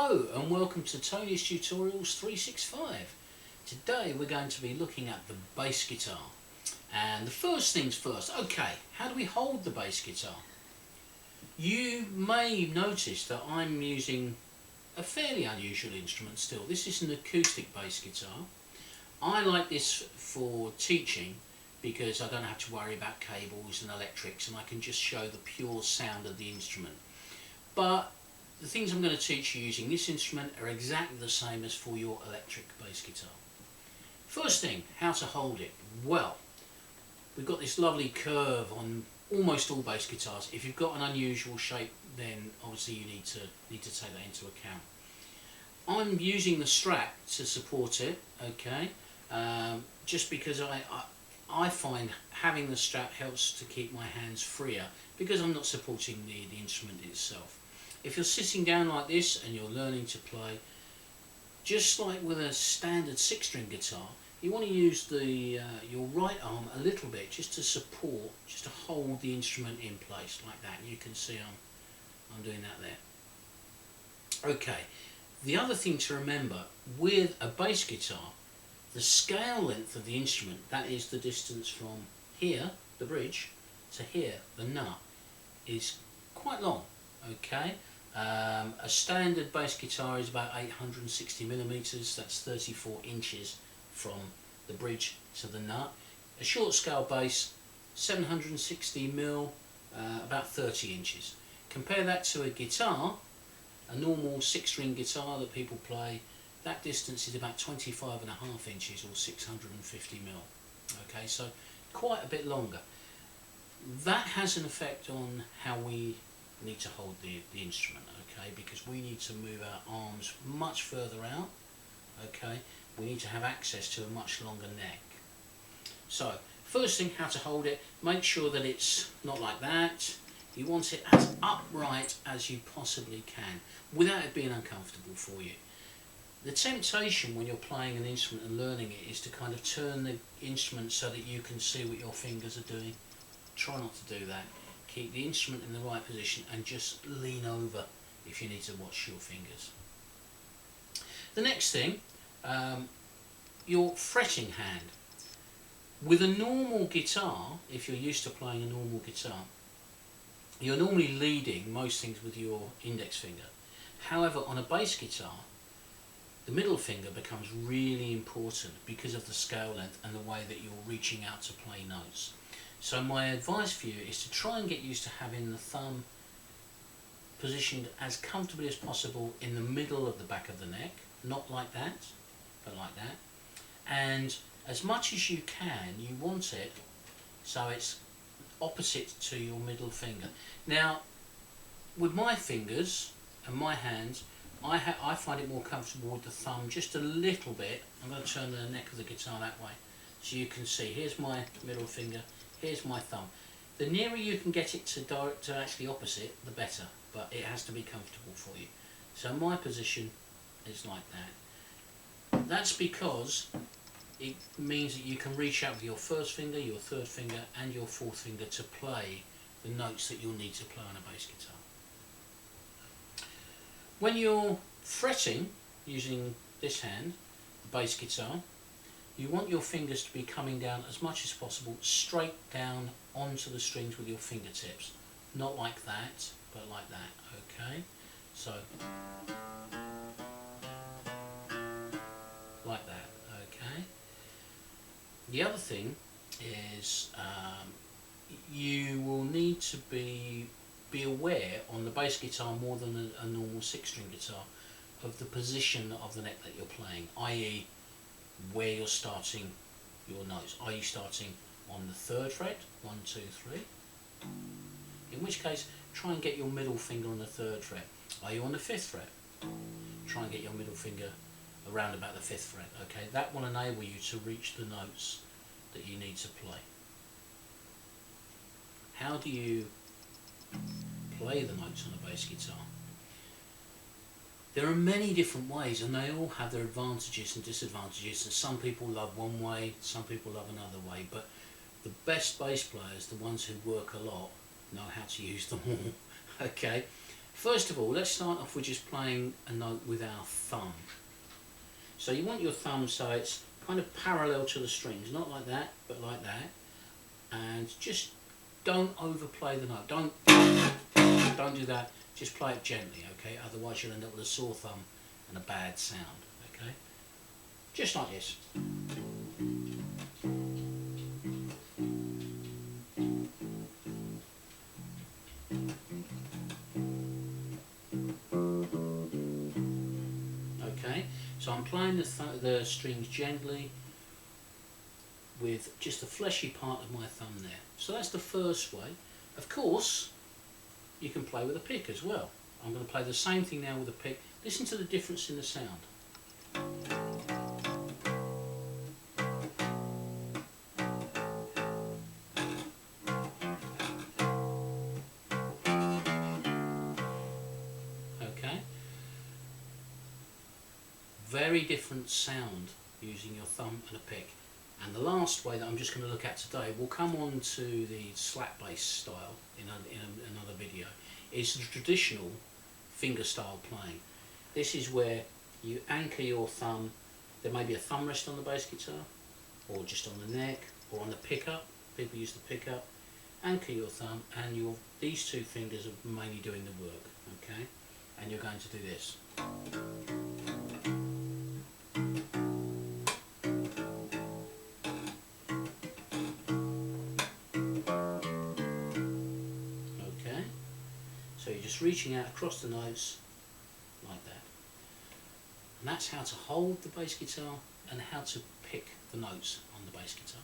Hello and welcome to Tony's Tutorials 365. Today we're going to be looking at the bass guitar. And the first things first, okay, how do we hold the bass guitar? You may notice that I'm using a fairly unusual instrument still. This is an acoustic bass guitar. I like this for teaching because I don't have to worry about cables and electrics and I can just show the pure sound of the instrument. But the things I'm going to teach you using this instrument are exactly the same as for your electric bass guitar. First thing, how to hold it. Well, we've got this lovely curve on almost all bass guitars. If you've got an unusual shape, then obviously you need to take that into account. I'm using the strap to support it, okay, just because I find having the strap helps to keep my hands freer because I'm not supporting the instrument itself. If you're sitting down like this and you're learning to play, just like with a standard 6-string guitar, you want to use your right arm a little bit just to support, just to hold the instrument in place like that. You can see I'm doing that there. Okay, the other thing to remember with a bass guitar, the scale length of the instrument, that is the distance from here, the bridge, to here, the nut, is quite long. Okay, a standard bass guitar is about 860 millimeters, that's 34 inches from the bridge to the nut. A short scale bass, 760 mil, about 30 inches. Compare that to a guitar, a normal 6-string guitar that people play, that distance is about 25.5 inches or 650 mil. Okay, so quite a bit longer. That has an effect on how we need to hold the instrument, okay, because we need to move our arms much further out, okay, we need to have access to a much longer neck. So first thing, how to hold it, make sure that it's not like that. You want it as upright as you possibly can without it being uncomfortable for you. The temptation when you're playing an instrument and learning it is to kind of turn the instrument so that you can see what your fingers are doing. Try not to do that. Keep the instrument in the right position and just lean over if you need to watch your fingers. The next thing, your fretting hand. With a normal guitar, if you're used to playing a normal guitar, you're normally leading most things with your index finger. However, on a bass guitar, the middle finger becomes really important because of the scale length and the way that you're reaching out to play notes. So my advice for you is to try and get used to having the thumb positioned as comfortably as possible in the middle of the back of the neck, not like that, but like that. And as much as you can, you want it so it's opposite to your middle finger. Now, with my fingers and my hands, I find it more comfortable with the thumb just a little bit. I'm going to turn the neck of the guitar that way so you can see. Here's my middle finger. Here's my thumb. The nearer you can get it to actually opposite, the better, but it has to be comfortable for you. So my position is like that. That's because it means that you can reach out with your first finger, your third finger and your fourth finger to play the notes that you'll need to play on a bass guitar. When you're fretting using this hand, the bass guitar, you want your fingers to be coming down as much as possible straight down onto the strings with your fingertips. Not like that, but like that, okay? So, like that, okay? The other thing is you will need to be aware on the bass guitar more than a normal 6-string guitar of the position of the neck that you're playing, i.e. where you're starting your notes. Are you starting on the 3rd fret? 1, 2, 3. In which case, try and get your middle finger on the 3rd fret. Are you on the 5th fret? Try and get your middle finger around about the 5th fret. Okay, that will enable you to reach the notes that you need to play. How do you play the notes on a bass guitar? There are many different ways and they all have their advantages and disadvantages, and some people love one way, some people love another way, but the best bass players, the ones who work a lot, know how to use them all. Okay, First of all, let's start off with just playing a note with our thumb. So you want your thumb so it's kind of parallel to the strings, not like that, but like that. And just don't overplay the note. Don't do that. Just play it gently, okay? Otherwise you'll end up with a sore thumb and a bad sound, okay? Just like this. Okay, so I'm playing the strings gently with just the fleshy part of my thumb there. So that's the first way. Of course, you can play with a pick as well. I'm going to play the same thing now with a pick. Listen to the difference in the sound. Okay? Very different sound using your thumb and a pick. And the last way that I'm just going to look at today, we'll come on to the slap bass style in another video, is the traditional finger style playing. This is where you anchor your thumb. There may be a thumb rest on the bass guitar, or just on the neck, or on the pickup. People use the pickup. Anchor your thumb, and these two fingers are mainly doing the work, okay? And you're going to do this. Okay? So you're just reaching out across the notes like that. And that's how to hold the bass guitar and how to pick the notes on the bass guitar.